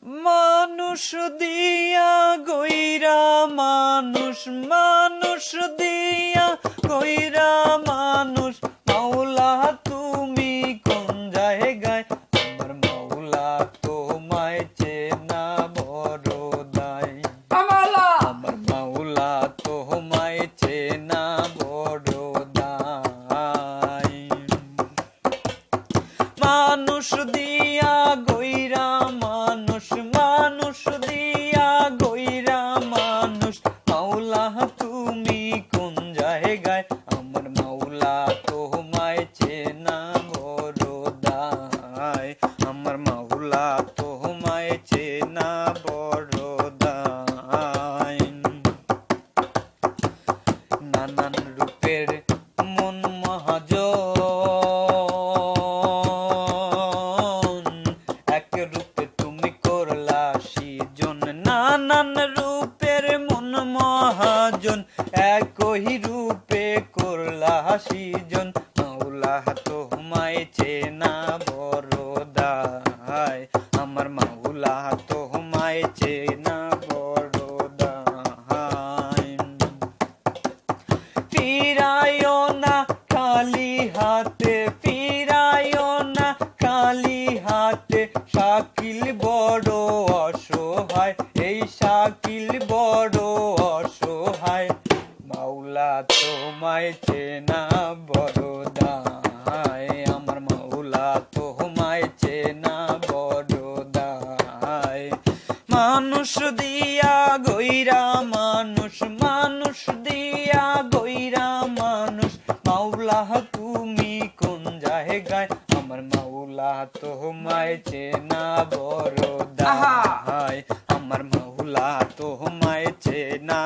মানুষ দিয়া গইরা মানুষ, মানুষ দিয়া গইরা মানুষ, মাওলা তুমি কোন জায়গায়? আমার মাওলা তোমায় চেনা বড় দায়, আমার মাওলা তোমায় চেনা বড় দায়। মানুষ দিয়া গইরা মানুষ, মানুষ দিয়া গইরা মানুষ, মাওলা তুমি কোন জায়গায়? আমার মাওলা তোমায় চেনা বড় দায়, আমার মাওলা তোমায় চেনা বড় দায়। নানান রূপের মন মহাজন, এক রূপে তুমি করলা সৃজন। নানান রূপের মন মহাজন, একই রূপে করলা সৃজন, মাওলা তোমায় চেনা বড় দায়, আমার মাওলা তোমায় চেনা বড় দায়। ফিরায়ও না খালি হাতে, ফিরায়ও না খালি হাতে, শাকিল বড় অসহায়, এই শাকিল বড় অসহায়, মাওলা তোমায় চেনা বড় দায়, আমার মাওলা তোমায় চেনা বড় দায়। মানুষ দিয়া গইরা মানুষ, মানুষ দিয়া গইরা মানুষ, মাওলা তুমি কোন জায়গায়? আমার মাওলা তোমায় চেনা বড় দায়, আমার মাওলা তোমায় চেনা